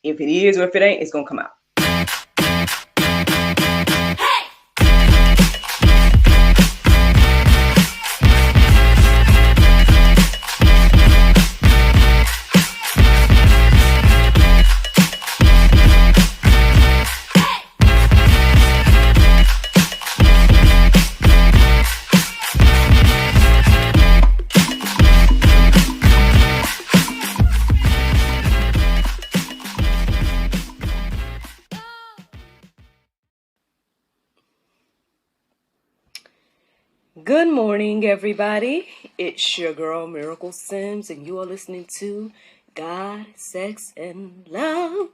If it is or if it ain't, it's going to come out. Good morning, everybody. It's your girl, Miracle Sims, and you are listening to God, Sex, and Love.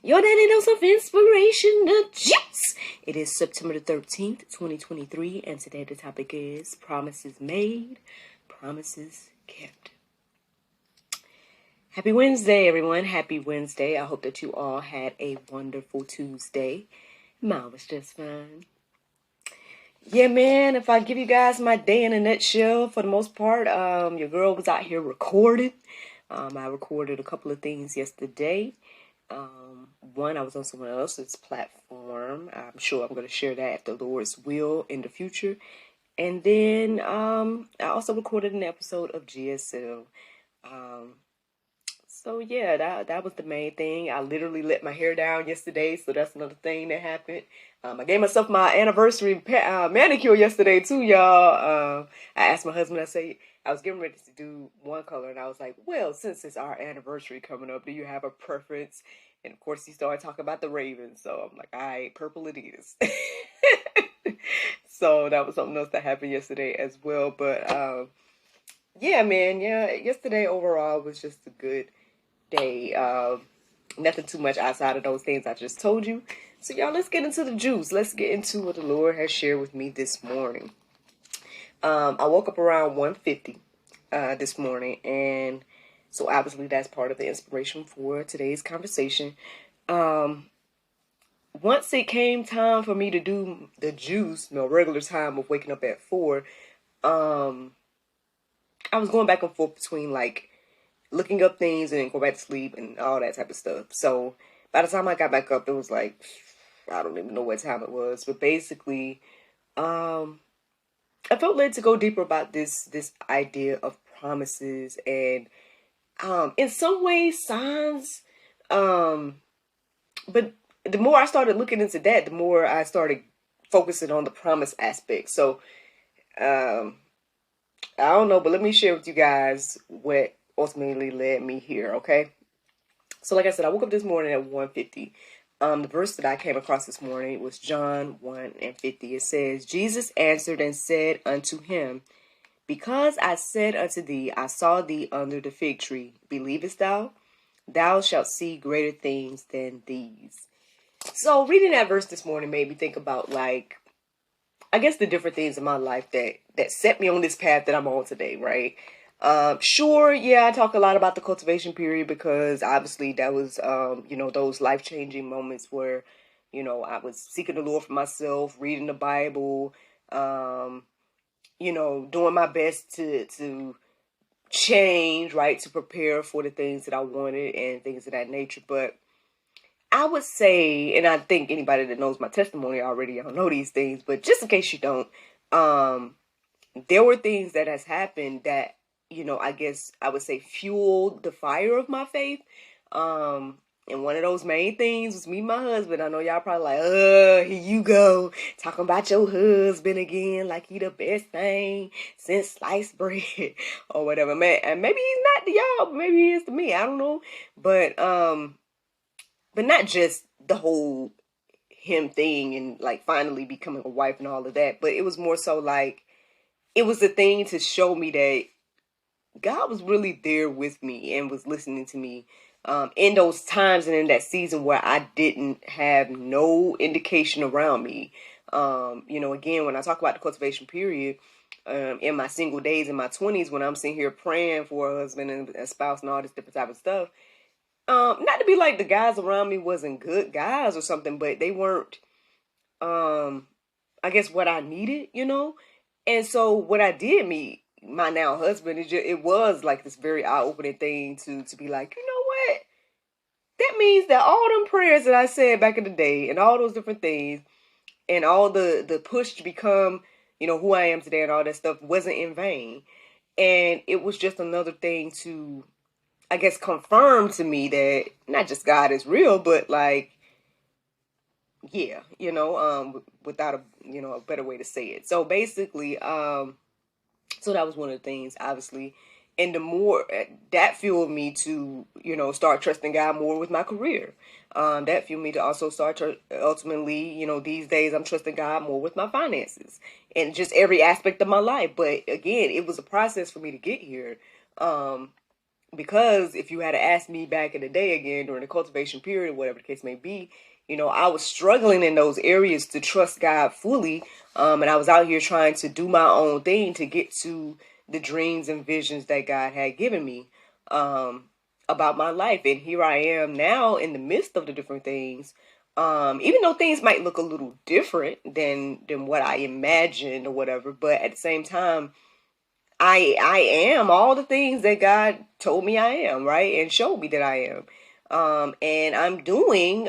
Your daily dose of inspiration, the juice. It is September the 13th, 2023, and today the topic is Promises Made, Promises Kept. Happy Wednesday, everyone. Happy Wednesday. I hope that you all had a wonderful Tuesday. Mine was just fine. Yeah, man, if I give you guys my day in a nutshell, for the most part, your girl was out here recording. I recorded a couple of things yesterday. One, I was on someone else's platform. I'm sure I'm going to share that if the Lord's will in the future. And then I also recorded an episode of GSL. So yeah, that was the main thing. I literally let my hair down yesterday, so that's another thing that happened. I gave myself my anniversary manicure yesterday too, y'all. I asked my husband, I was getting ready to do one color, and I was like, well, since it's our anniversary coming up, do you have a preference? And of course, he started talking about the Ravens, so I'm like, all right, purple it is. So that was something else that happened yesterday as well. But yeah, man, yesterday overall was just a good day. Nothing too much outside of those things I just told you. So y'all, let's get into the juice. Let's get into what the Lord has shared with me this morning. I woke up around 1:50 this morning, and so obviously that's part of the inspiration for today's conversation. Once it came time for me to do the juice, regular time of waking up at 4, I was going back and forth between like looking up things and then go back to sleep and all that type of stuff. So by the time I got back up, it was like, I don't even know what time it was. But basically, I felt led to go deeper about this idea of promises and in some ways signs. But the more I started looking into that, the more I started focusing on the promise aspect. So I don't know, but let me share with you guys what ultimately led me here, okay? So like I said, I woke up this morning at 1:50. The verse that I came across this morning was John 1:50. It says, Jesus answered and said unto him, because I said unto thee, I saw thee under the fig tree. Believest thou? Thou shalt see greater things than these. So reading that verse this morning made me think about, like, I guess the different things in my life that set me on this path that I'm on today, right? Sure, yeah, I talk a lot about the cultivation period because obviously that was, those life-changing moments where, I was seeking the Lord for myself, reading the Bible, doing my best to change, right, to prepare for the things that I wanted and things of that nature. But I would say, and I think anybody that knows my testimony already, y'all know these things, but just in case you don't, there were things that has happened that, I guess I would say fueled the fire of my faith. And one of those main things was me and my husband. I know y'all probably like, here you go, talking about your husband again, like he the best thing since sliced bread or whatever, man. And maybe he's not to y'all, but maybe he is to me. I don't know. But not just the whole him thing and like finally becoming a wife and all of that, but it was more so like, it was a thing to show me that God was really there with me and was listening to me in those times and in that season where I didn't have no indication around me. Again, when I talk about the cultivation period, in my single days in my 20s, when I'm sitting here praying for a husband and a spouse and all this different type of stuff, not to be like the guys around me wasn't good guys or something, but they weren't, I guess what I needed, And so what I did meet my now husband, it was like this very eye-opening thing to be like, you know what? that means that all them prayers that I said back in the day and all those different things and all the push to become, who I am today and all that stuff wasn't in vain. And it was just another thing to, I guess, confirm to me that not just God is real, but like, yeah, without a better way to say it. So basically, so that was one of the things, obviously. And the more that fueled me to, start trusting God more with my career. That fueled me to also start to ultimately, these days I'm trusting God more with my finances and just every aspect of my life. But again, it was a process for me to get here. Because if you had asked me back in the day again during the cultivation period, or whatever the case may be, I was struggling in those areas to trust God fully. And I was out here trying to do my own thing to get to the dreams and visions that God had given me about my life. And here I am now in the midst of the different things. Even though things might look a little different than what I imagined or whatever, but at the same time, I am all the things that God told me I am, right? And showed me that I am. And I'm doing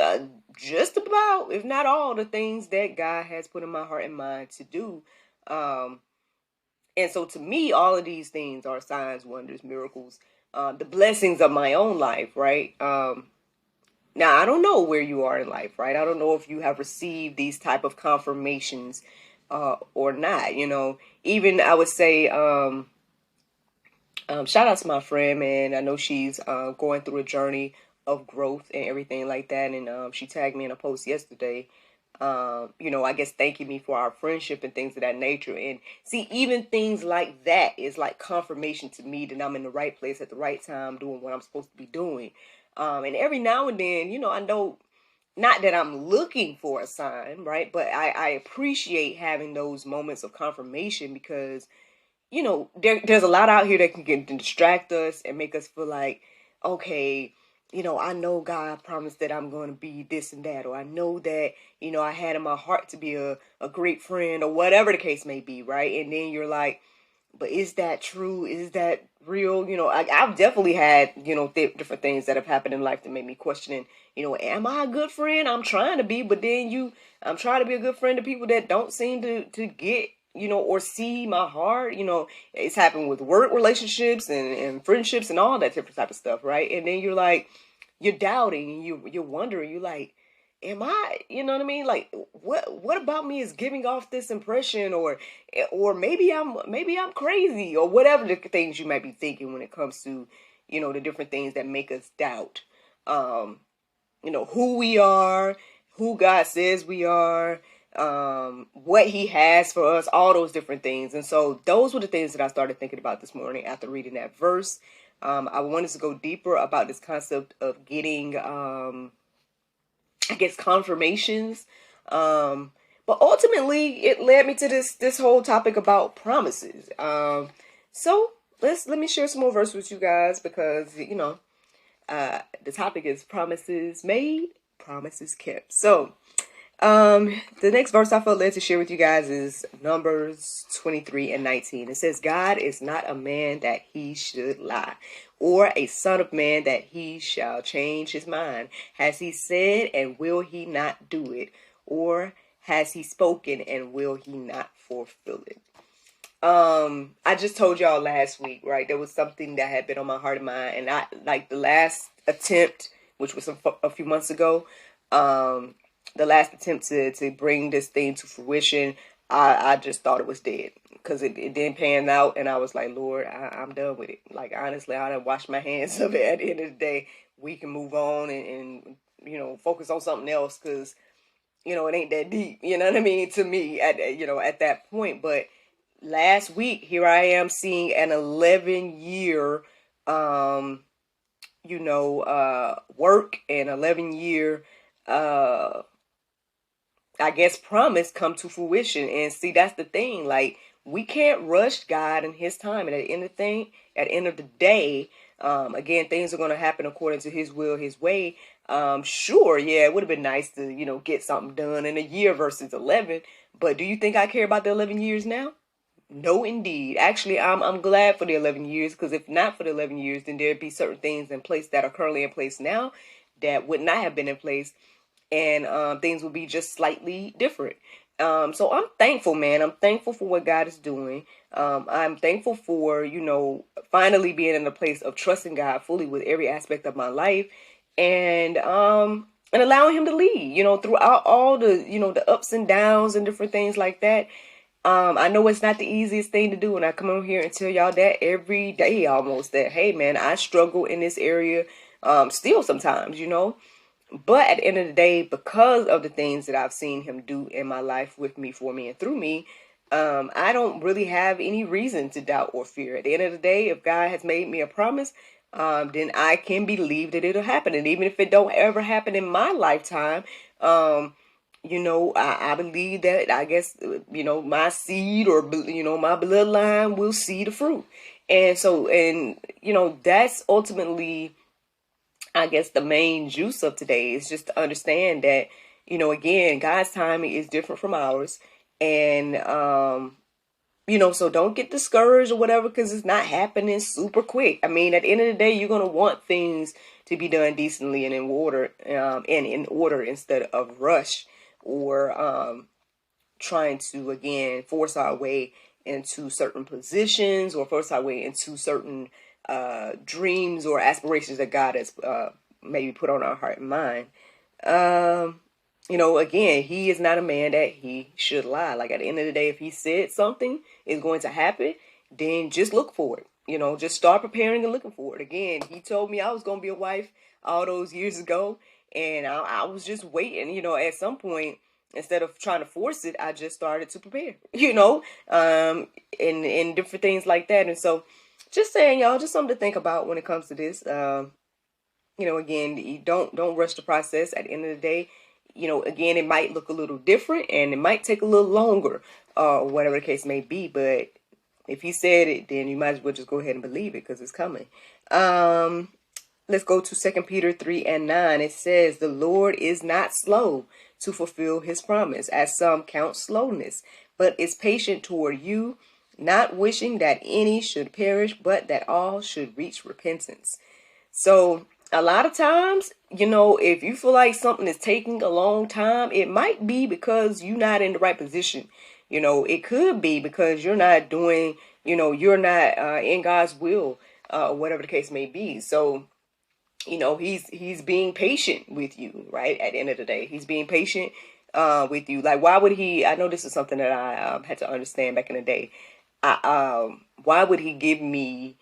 just about, if not all, the things that God has put in my heart and mind to do. And so to me, all of these things are signs, wonders, miracles, the blessings of my own life, right? Now, I don't know where you are in life, right? I don't know if you have received these type of confirmations or not, Even I would say, shout out to my friend, man. I know she's going through a journey of growth and everything like that. And she tagged me in a post yesterday, I guess thanking me for our friendship and things of that nature. And see, even things like that is like confirmation to me that I'm in the right place at the right time doing what I'm supposed to be doing. And every now and then, I know not that I'm looking for a sign, right? But I appreciate having those moments of confirmation because there's a lot out here that can distract us and make us feel like, okay, I know God promised that I'm going to be this and that, or I know that, I had in my heart to be a great friend or whatever the case may be, right? And then you're like, but is that true? Is that real? I've definitely had, different things that have happened in life that made me questioning, am I a good friend? I'm trying to be, but then I'm trying to be a good friend to people that don't seem to get, or see my heart. It's happened with work relationships and friendships and all that different type of stuff, right? And then you're doubting and you're wondering, you're like, am I, you know what I mean? Like, what about me is giving off this impression, or maybe I'm crazy, or whatever the things you might be thinking when it comes to, the different things that make us doubt, who we are, who God says we are, what He has for us, all those different things. And so those were the things that I started thinking about this morning after reading that verse. I wanted to go deeper about this concept of getting, I guess, confirmations. But ultimately, it led me to this whole topic about promises. So let me share some more verses with you guys because the topic is promises made, promises kept. So the next verse I felt led to share with you guys is Numbers 23:19. It says, God is not a man that he should lie, or a son of man that he shall change his mind. Has he said, and will he not do it? Or has he spoken, and will he not fulfill it? I just told y'all last week, right? There was something that had been on my heart and mind, and I like the last attempt, which was a few months ago. The last attempt to bring this thing to fruition, I just thought it was dead because it didn't pan out, and I was like, Lord, I'm done with it. Like, honestly, I done washed my hands of it. At the end of the day, we can move on and focus on something else because it ain't that deep. You know what I mean? To me, at that point. But last week, here I am seeing an 11-year, work and 11-year, I guess, promise come to fruition. And see, that's the thing. Like, we can't rush God and His time. And at the end of the day, again, things are going to happen according to His will, His way. Sure, yeah, it would have been nice to, get something done in a year versus 11. But do you think I care about the 11 years now? No, indeed. Actually, I'm glad for the 11 years because if not for the 11 years, then there'd be certain things in place that are currently in place now that would not have been in place, and things would be just slightly different. So I'm thankful, man. I'm thankful for what God is doing. I'm thankful for, finally being in a place of trusting God fully with every aspect of my life, and allowing him to lead, throughout all the, the ups and downs and different things like that. I know it's not the easiest thing to do, and I come on here and tell y'all that every day almost, that, hey, man, I struggle in this area still sometimes, But at the end of the day, because of the things that I've seen him do in my life with me, for me, and through me, I don't really have any reason to doubt or fear. At the end of the day, if God has made me a promise, then I can believe that it'll happen. And even if it don't ever happen in my lifetime, I believe that, I guess, my seed, or, my bloodline will see the fruit. And so, that's ultimately, I guess, the main juice of today, is just to understand that, again, God's timing is different from ours. And, so don't get discouraged or whatever, because it's not happening super quick. I mean, at the end of the day, you're going to want things to be done decently and in order instead of rush, or trying to, again, force our way into certain positions, or force our way into certain dreams or aspirations that God has maybe put on our heart and mind. Again, he is not a man that he should lie. Like, at the end of the day, if he said something is going to happen, then just look for it. Just start preparing and looking for it. Again, he told me I was going to be a wife all those years ago, and I was just waiting. At some point, instead of trying to force it, I just started to prepare, and different things like that. And so, just saying, y'all, just something to think about when it comes to this. Again, you don't rush the process. At the end of the day, again, it might look a little different, and it might take a little longer, or whatever the case may be. But if he said it, then you might as well just go ahead and believe it, because it's coming. Let's go to 2 Peter 3:9. It says, "The Lord is not slow to fulfill his promise, as some count slowness, but is patient toward you, not wishing that any should perish, but that all should reach repentance." So a lot of times, if you feel like something is taking a long time, it might be because you're not in the right position. It could be because you're not doing, you're not in God's will, whatever the case may be. So, he's being patient with you, right? At the end of the day, he's being patient with you. Like, why would he? I know this is something that I had to understand back in the day. Why would he give me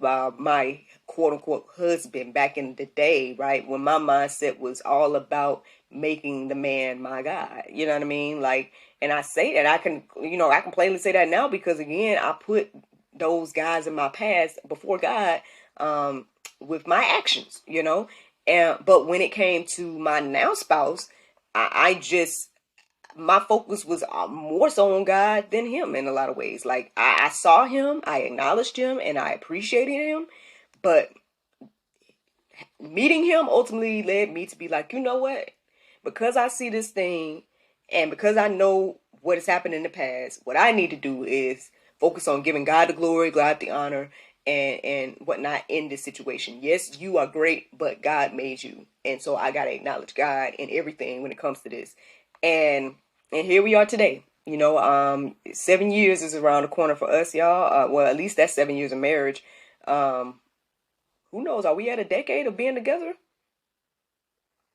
my quote unquote husband back in the day, right? When my mindset was all about making the man my God, you know what I mean? Like, and I say that, I can plainly say that now, because again, I put those guys in my past before God, with my actions, but when it came to my now spouse, I just, my focus was more so on God than him in a lot of ways. Like, I saw him, I acknowledged him, and I appreciated him. But meeting him ultimately led me to be like, you know what? Because I see this thing, and because I know what has happened in the past, what I need to do is focus on giving God the glory, God the honor, and whatnot in this situation. Yes, you are great, but God made you. And so I got to acknowledge God in everything when it comes to this. And here we are today. 7 years is around the corner for us, y'all. Well, at least that's 7 years of marriage. Who knows? Are we at a decade of being together?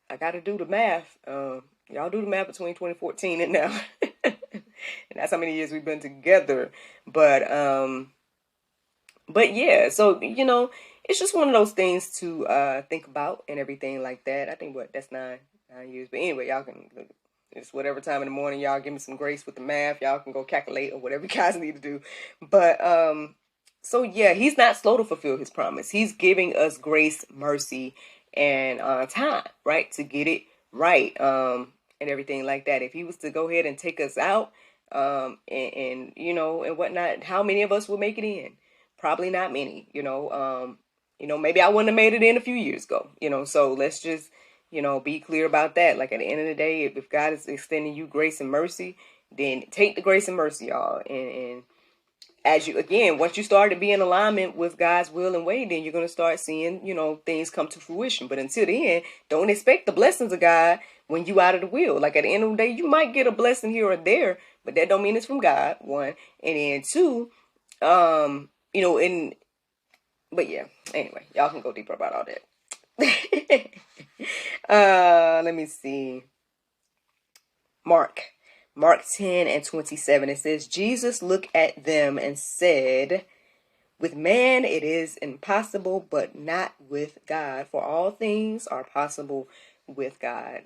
I got to do the math. Y'all do the math between 2014 and now. And that's how many years we've been together. But yeah, so, it's just one of those things to think about and everything like that. I think, that's 9 years. But anyway, y'all can, it's whatever time in the morning, y'all give me some grace with the math. Y'all can go calculate or whatever you guys need to do. But so yeah, he's not slow to fulfill his promise. He's giving us grace, mercy, and time, right, to get it right, and everything like that. If he was to go ahead and take us out, and and whatnot, how many of us will make it in? Probably not many. Maybe I wouldn't have made it in a few years ago. So let's just be clear about that. Like, at the end of the day, if God is extending you grace and mercy, then take the grace and mercy, y'all, and as you, again, once you start to be in alignment with God's will and way, then you're going to start seeing, things come to fruition. But until then, don't expect the blessings of God when you out of the will. Like at the end of the day, you might get a blessing here or there, but that don't mean it's from God, one. And then two, um, you know, in but yeah, anyway, y'all can go deeper about all that. Let me see. Mark 10 and 27. It says, Jesus looked at them and said, with man it is impossible, but not with God. For all things are possible with God.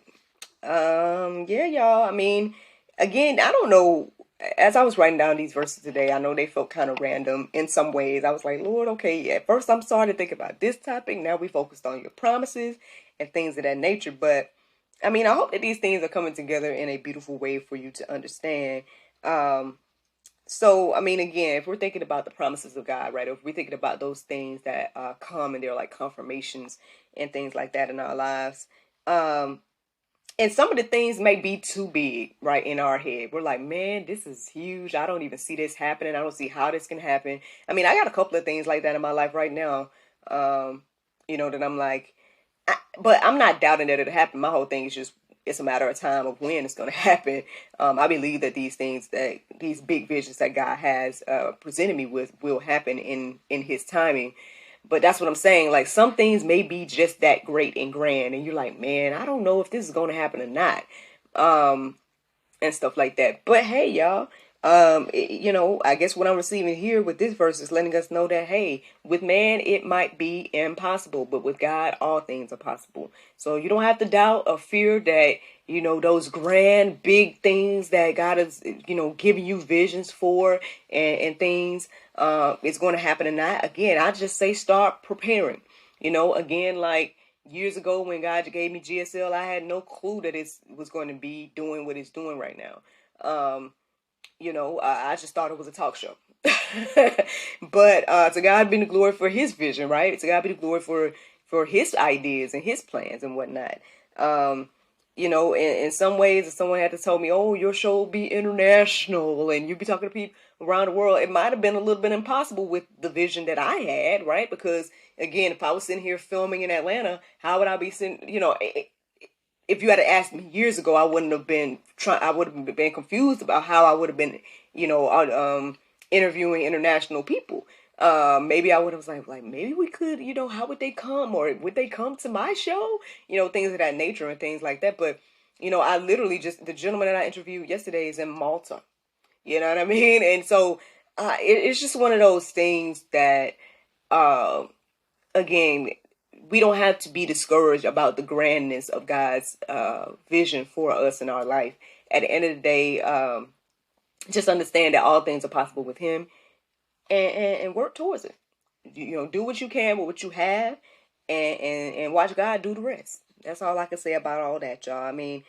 Yeah, y'all. I mean, again, I don't know. As I was writing down these verses today, I know they felt kind of random in some ways. I was like, Lord, okay, at first I'm starting to think about this topic. Now we focused on your promises and things of that nature. But I mean, I hope that these things are coming together in a beautiful way for you to understand. So, I mean, again, if we're thinking about the promises of God, right? If we're thinking about those things that come and they're like confirmations and things like that in our lives, and some of the things may be too big, right, in our head. We're like, man, this is huge. I don't even see this happening. I don't see how this can happen. I mean, I got a couple of things like that in my life right now, that I'm like, but I'm not doubting that it'll happen. My whole thing is just, it's a matter of time of when it's going to happen. I believe that these things, that these big visions that God has presented me with will happen in his timing. But that's what I'm saying. Like, some things may be just that great and grand, and you're like, man, I don't know if this is going to happen or not, and stuff like that. But hey, y'all, I guess what I'm receiving here with this verse is letting us know that, hey, with man it might be impossible, but with God all things are possible. So you don't have to doubt or fear that, those grand big things that God is, giving you visions for and things, it's going to happen or not. Again, I just say start preparing. Again, like years ago when God gave me GSL, I had no clue that it was going to be doing what it's doing right now. I just thought it was a talk show. But to God be the glory for his vision, right? To God be the glory for his ideas and his plans and whatnot. In some ways, if someone had to tell me, oh, your show will be international and you'll be talking to people around the world, it might have been a little bit impossible with the vision that I had, right? Because, again, if I was sitting here filming in Atlanta, how would I be sitting, if you had asked me years ago, I wouldn't have been I would have been confused about how I would have been, interviewing international people. Maybe I would have was like maybe we could, how would they come, or would they come to my show? Things of that nature and things like that. But, I literally the gentleman that I interviewed yesterday is in Malta. You know what I mean? And so it's just one of those things that, again, we don't have to be discouraged about the grandness of God's vision for us in our life. At the end of the day, just understand that all things are possible with him, and work towards it. Do what you can with what you have, and watch God do the rest. That's all I can say about all that, y'all. I mean,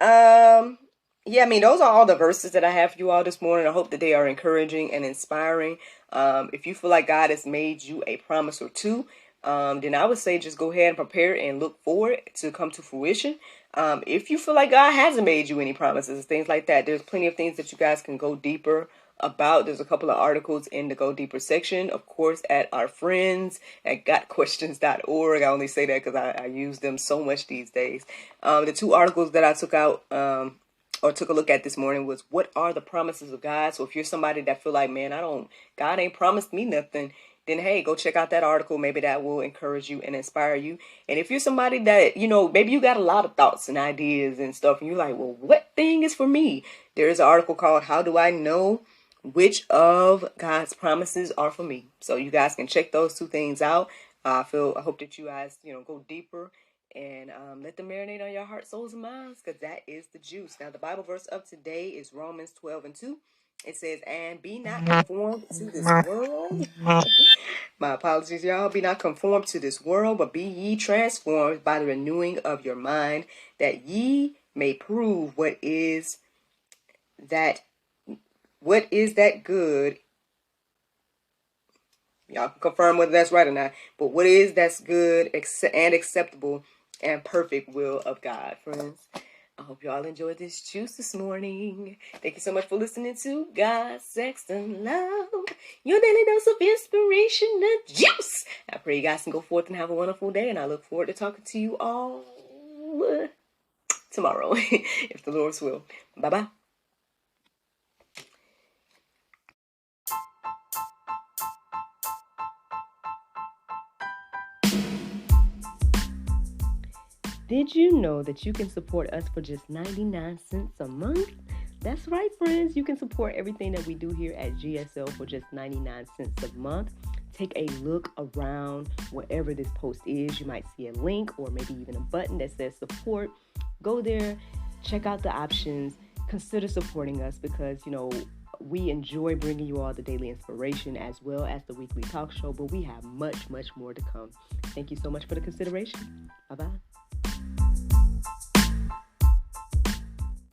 yeah, I mean, those are all the verses that I have for you all this morning. I hope that they are encouraging and inspiring. If you feel like God has made you a promise or two, then I would say just go ahead and prepare and look forward to come to fruition. If you feel like God hasn't made you any promises, things like that, there's plenty of things that you guys can go deeper about. There's a couple of articles in the Go Deeper section, of course, at our friends at gotquestions.org. I only say that because I use them so much these days. The two articles that I took out, or took a look at this morning, was what are the promises of God? So if you're somebody that feel like, man, God ain't promised me nothing, then hey, go check out that article. Maybe that will encourage you and inspire you. And if you're somebody that, maybe you got a lot of thoughts and ideas and stuff, and you're like, well, what thing is for me? There is an article called How Do I Know Which of God's Promises Are For Me? So you guys can check those two things out. I hope that you guys, go deeper and let them marinate on your heart, souls, and minds, because that is the juice. Now, the Bible verse of today is Romans 12:2. It says, and be not conformed to this world. My apologies, y'all. Be not conformed to this world, but be ye transformed by the renewing of your mind, that ye may prove what is that good. Y'all can confirm whether that's right or not. But what is that's good and acceptable and perfect will of God, friends. I hope y'all enjoyed this juice this morning. Thank you so much for listening to God, Sex, and Love, your daily dose of inspiration and juice. I pray you guys can go forth and have a wonderful day, and I look forward to talking to you all tomorrow, if the Lord's will. Bye-bye. Did you know that you can support us for just 99 cents a month? That's right, friends. You can support everything that we do here at GSL for just 99 cents a month. Take a look around wherever this post is. You might see a link or maybe even a button that says support. Go there, check out the options, consider supporting us because, we enjoy bringing you all the daily inspiration as well as the weekly talk show, but we have much, much more to come. Thank you so much for the consideration. Bye-bye.